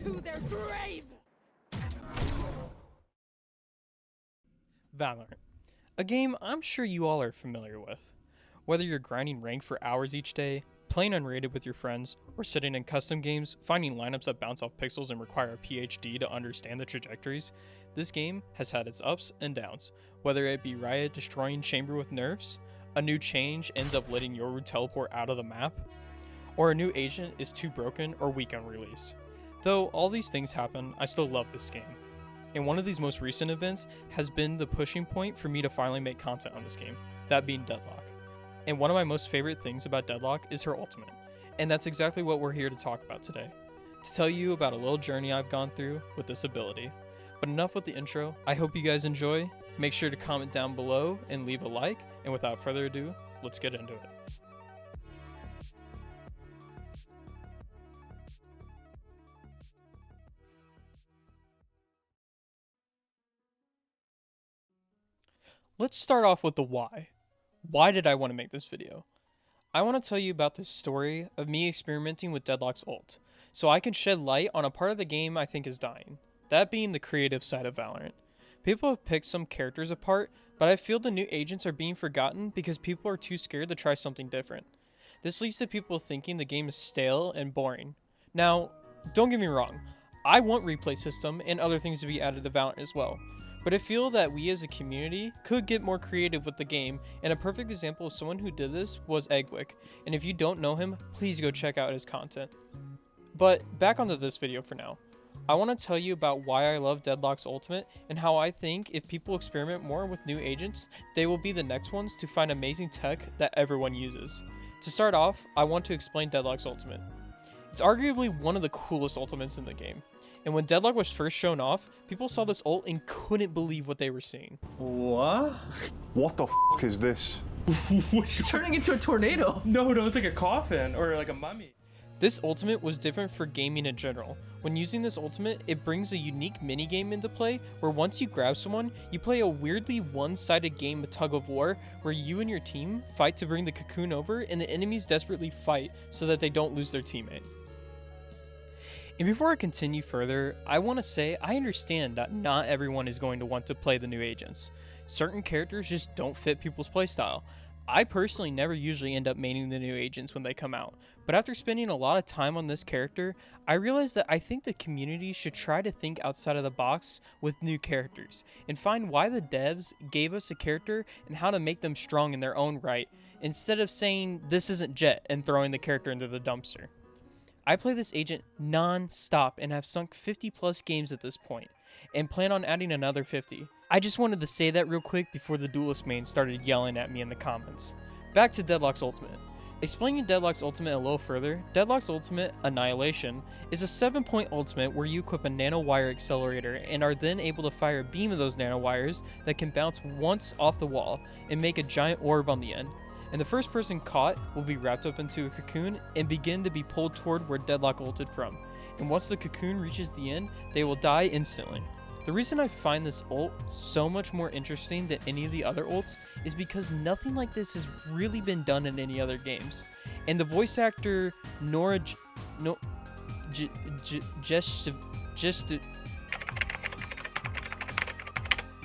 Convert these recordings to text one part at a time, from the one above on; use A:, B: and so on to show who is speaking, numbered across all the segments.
A: to their grave!
B: Valorant, a game I'm sure you all are familiar with. Whether you're grinding rank for hours each day, playing unrated with your friends, or sitting in custom games, finding lineups that bounce off pixels and require a PhD to understand the trajectories, this game has had its ups and downs. Whether it be Riot destroying Chamber with nerfs, a new change ends up letting Yoru teleport out of the map, or a new agent is too broken or weak on release. Though all these things happen, I still love this game. And one of these most recent events has been the pushing point for me to finally make content on this game, that being Deadlock. And one of my most favorite things about Deadlock is her ultimate, and that's exactly what we're here to talk about today. To tell you about a little journey I've gone through with this ability. But enough with the intro, I hope you guys enjoy. Make sure to comment down below and leave a like, and without further ado, let's get into it. Let's start off with the why. Why did I want to make this video? I want to tell you about this story of me experimenting with Deadlock's ult, so I can shed light on a part of the game I think is dying, that being the creative side of Valorant. People have picked some characters apart, but I feel the new agents are being forgotten because people are too scared to try something different. This leads to people thinking the game is stale and boring. Now, don't get me wrong, I want replay system and other things to be added to Valorant as well. But I feel that we as a community could get more creative with the game, and a perfect example of someone who did this was Eggwick, and if you don't know him, please go check out his content. But back onto this video for now. I want to tell you about why I love Deadlock's ultimate, and how I think if people experiment more with new agents, they will be the next ones to find amazing tech that everyone uses. To start off, I want to explain Deadlock's ultimate. It's arguably one of the coolest ultimates in the game. And when Deadlock was first shown off, people saw this ult and couldn't believe what they were seeing.
C: What?
D: What the f is this?
C: She's turning into a tornado.
E: No, it's like a coffin or like a mummy.
B: This ultimate was different for gaming in general. When using this ultimate, it brings a unique minigame into play where once you grab someone, you play a weirdly one-sided game of tug of war where you and your team fight to bring the cocoon over and the enemies desperately fight so that they don't lose their teammate. And before I continue further, I want to say I understand that not everyone is going to want to play the new agents. Certain characters just don't fit people's playstyle. I personally never usually end up maining the new agents when they come out, but after spending a lot of time on this character, I realized that I think the community should try to think outside of the box with new characters, and find why the devs gave us a character and how to make them strong in their own right, instead of saying this isn't Jet and throwing the character into the dumpster. I play this agent non-stop and have sunk 50 plus games at this point, and plan on adding another 50. I just wanted to say that real quick before the Duelist main started yelling at me in the comments. Back to Deadlock's ultimate. Explaining Deadlock's ultimate a little further, Deadlock's ultimate, Annihilation, is a 7-point ultimate where you equip a nanowire accelerator and are then able to fire a beam of those nanowires that can bounce once off the wall and make a giant orb on the end. And the first person caught will be wrapped up into a cocoon and begin to be pulled toward where Deadlock ulted from. And once the cocoon reaches the end, they will die instantly. The reason I find this ult so much more interesting than any of the other ults is because nothing like this has really been done in any other games. And the voice actor Nora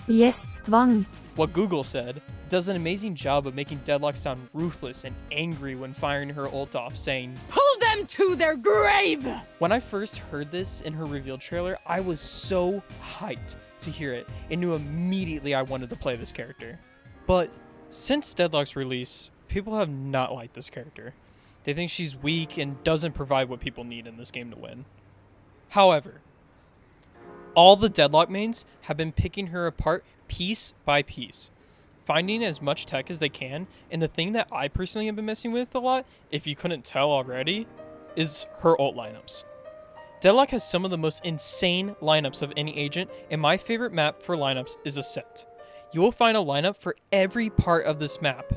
F: Yes, Twang.
B: what Google said, does an amazing job of making Deadlock sound ruthless and angry when firing her ult off, saying,
A: Pull them to their grave!
B: When I first heard this in her reveal trailer, I was so hyped to hear it and knew immediately I wanted to play this character. But since Deadlock's release, people have not liked this character. They think she's weak and doesn't provide what people need in this game to win. However, all the Deadlock mains have been picking her apart piece by piece, finding as much tech as they can, and the thing that I personally have been messing with a lot, if you couldn't tell already, is her ult lineups. Deadlock has some of the most insane lineups of any agent, and my favorite map for lineups is Ascent. You will find a lineup for every part of this map.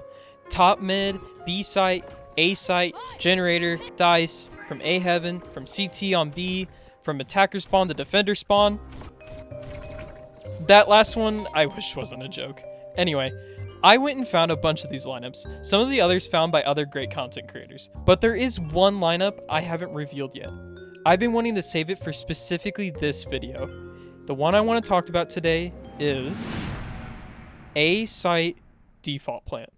B: Top mid, B site, A site, generator, dice, from A heaven, from CT on B, from attacker spawn to defender spawn. That last one, I wish wasn't a joke. Anyway, I went and found a bunch of these lineups, some of the others found by other great content creators. But there is one lineup I haven't revealed yet. I've been wanting to save it for specifically this video. The one I want to talk about today is A site default plant.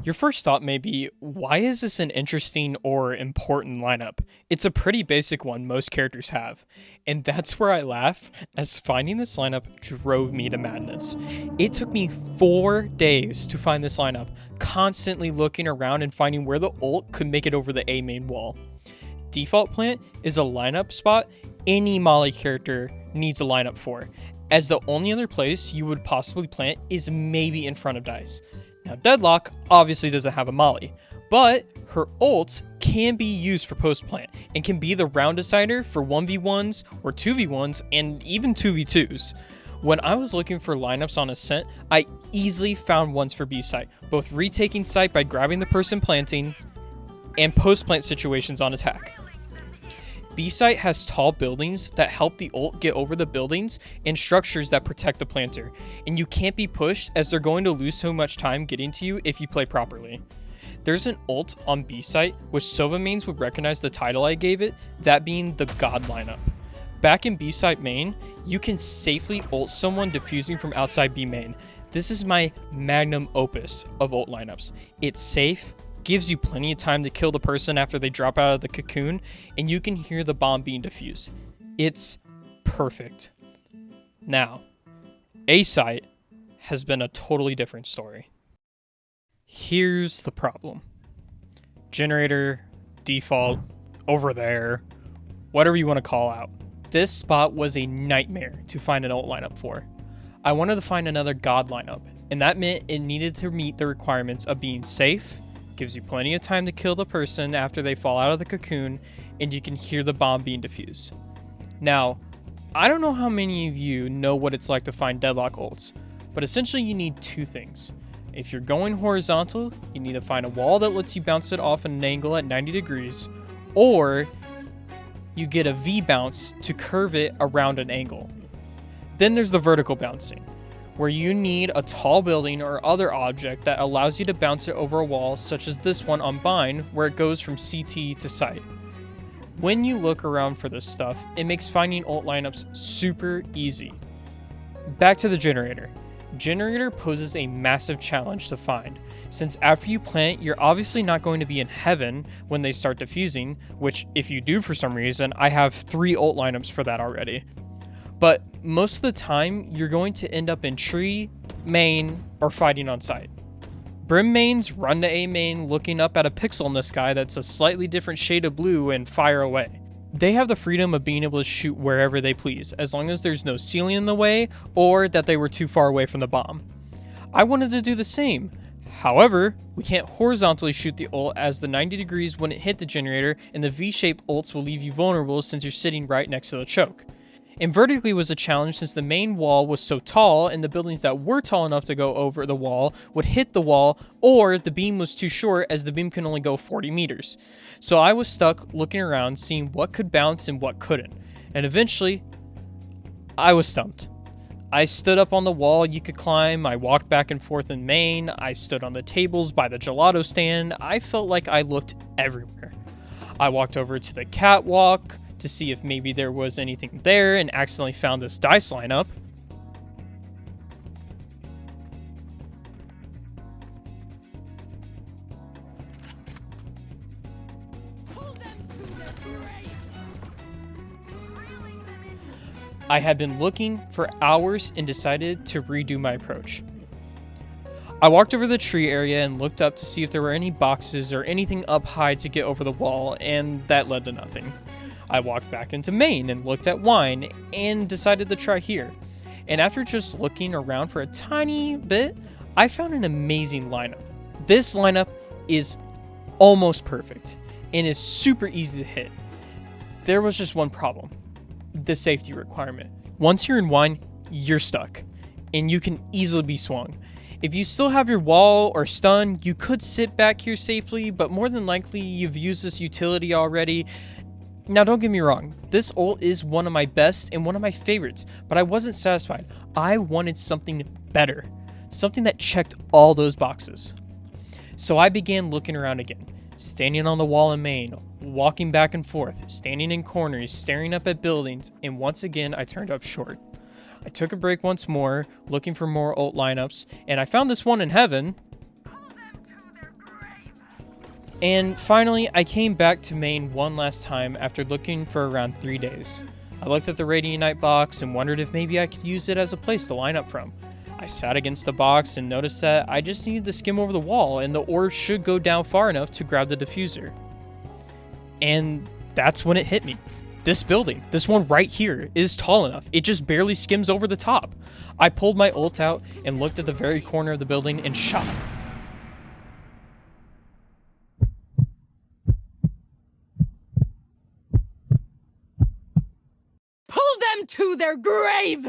B: Your first thought may be, why is this an interesting or important lineup? It's a pretty basic one most characters have. And that's where I laugh, as finding this lineup drove me to madness. It took me 4 days to find this lineup, constantly looking around and finding where the ult could make it over the A main wall. Default plant is a lineup spot any Molly character needs a lineup for, as the only other place you would possibly plant is maybe in front of Dice. Now, Deadlock obviously doesn't have a molly, but her ult can be used for post-plant and can be the round decider for 1v1s or 2v1s and even 2v2s. When I was looking for lineups on Ascent, I easily found ones for B-site, both retaking site by grabbing the person planting and post-plant situations on attack. B-site has tall buildings that help the ult get over the buildings and structures that protect the planter, and you can't be pushed as they're going to lose so much time getting to you if you play properly. There's an ult on B-site which Sova mains would recognize the title I gave it, that being the God lineup. Back in B-site main, you can safely ult someone defusing from outside B main. This is my magnum opus of ult lineups. It's safe, gives you plenty of time to kill the person after they drop out of the cocoon, and you can hear the bomb being defused. It's perfect. Now, A-site has been a totally different story. Here's the problem. Generator, default, over there, whatever you want to call out. This spot was a nightmare to find an ult lineup for. I wanted to find another God lineup, and that meant it needed to meet the requirements of being safe, gives you plenty of time to kill the person after they fall out of the cocoon, and you can hear the bomb being defused. Now, I don't know how many of you know what it's like to find Deadlock ults, but essentially you need 2 things. If you're going horizontal, you need to find a wall that lets you bounce it off an angle at 90 degrees, or you get a V bounce to curve it around an angle. Then there's the vertical bouncing, where you need a tall building or other object that allows you to bounce it over a wall, such as this one on Bind, where it goes from CT to site. When you look around for this stuff, it makes finding ult lineups super easy. Back to the generator. Generator poses a massive challenge to find, since after you plant, you're obviously not going to be in heaven when they start defusing, which if you do for some reason, I have 3 ult lineups for that already. But most of the time, you're going to end up in tree, main, or fighting on site. Brim mains run to A main looking up at a pixel in the sky that's a slightly different shade of blue and fire away. They have the freedom of being able to shoot wherever they please, as long as there's no ceiling in the way or that they were too far away from the bomb. I wanted to do the same. However, we can't horizontally shoot the ult as the 90 degrees wouldn't hit the generator, and the V-shaped ults will leave you vulnerable since you're sitting right next to the choke. And vertically was a challenge since the main wall was so tall and the buildings that were tall enough to go over the wall would hit the wall, or the beam was too short as the beam can only go 40 meters. So I was stuck looking around seeing what could bounce and what couldn't. And eventually, I was stumped. I stood up on the wall you could climb, I walked back and forth in main, I stood on the tables by the gelato stand, I felt like I looked everywhere. I walked over to the catwalk to see if maybe there was anything there and accidentally found this Dice lineup.
A: Pull them to their grave.
B: I had been looking for hours and decided to redo my approach. I walked over the tree area and looked up to see if there were any boxes or anything up high to get over the wall, and that led to nothing. I walked back into main and looked at wine and decided to try here. And after just looking around for a tiny bit, I found an amazing lineup. This lineup is almost perfect and is super easy to hit. There was just one problem: the safety requirement. Once you're in wine, you're stuck and you can easily be swung. If you still have your wall or stun, you could sit back here safely, but more than likely you've used this utility already. Now, don't get me wrong, this ult is one of my best and one of my favorites, but I wasn't satisfied. I wanted something better, something that checked all those boxes. So I began looking around again, standing on the wall in main, walking back and forth, standing in corners, staring up at buildings, and once again I turned up short. I took a break once more, looking for more ult lineups, and I found this one in heaven. And finally, I came back to main one last time after looking for around 3 days. I looked at the Radiant Knight box and wondered if maybe I could use it as a place to line up from. I sat against the box and noticed that I just needed to skim over the wall and the orb should go down far enough to grab the diffuser. And that's when it hit me. This building, this one right here, is tall enough. It just barely skims over the top. I pulled my ult out and looked at the very corner of the building and shot.
A: Pull them to their grave!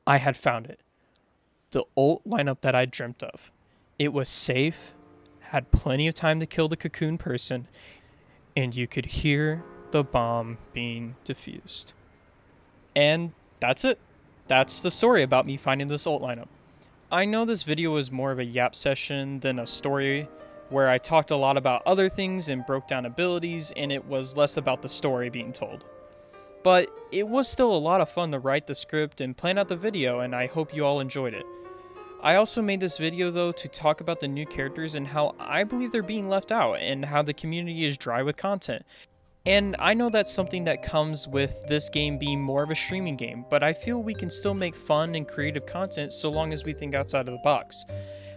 B: I had found it. The ult lineup that I dreamt of. It was safe, had plenty of time to kill the cocoon person, and you could hear the bomb being diffused. And that's it. That's the story about me finding this ult lineup. I know this video was more of a yap session than a story, where I talked a lot about other things and broke down abilities, and it was less about the story being told. But it was still a lot of fun to write the script and plan out the video, and I hope you all enjoyed it. I also made this video though to talk about the new characters and how I believe they're being left out and how the community is dry with content. And I know that's something that comes with this game being more of a streaming game, but I feel we can still make fun and creative content so long as we think outside of the box.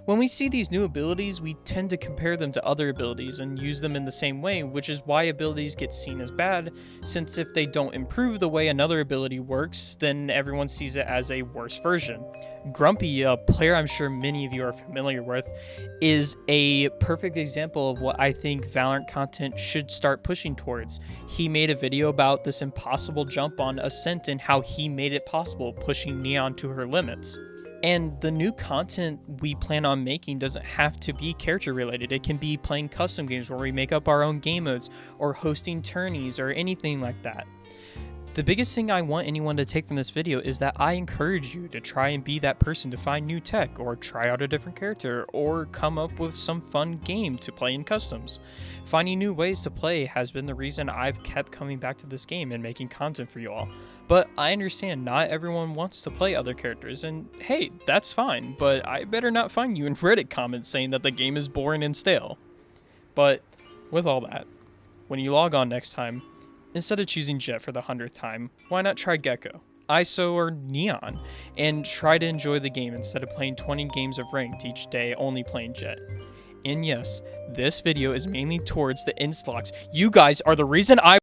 B: When we see these new abilities, we tend to compare them to other abilities and use them in the same way, which is why abilities get seen as bad, since if they don't improve the way another ability works, then everyone sees it as a worse version. Grumpy, a player I'm sure many of you are familiar with, is a perfect example of what I think Valorant content should start pushing towards. He made a video about this impossible jump on Ascent and how he made it possible, pushing Neon to her limits. And the new content we plan on making doesn't have to be character related. It can be playing custom games where we make up our own game modes or hosting tourneys or anything like that. The biggest thing I want anyone to take from this video is that I encourage you to try and be that person to find new tech or try out a different character or come up with some fun game to play in customs. Finding new ways to play has been the reason I've kept coming back to this game and making content for you all. But I understand not everyone wants to play other characters, and hey, that's fine, but I better not find you in Reddit comments saying that the game is boring and stale. But with all that, when you log on next time, instead of choosing Jet for the 100th time, why not try Gecko, ISO, or Neon, and try to enjoy the game instead of playing 20 games of ranked each day only playing Jet. And yes, this video is mainly towards the Instalks. You guys are the reason I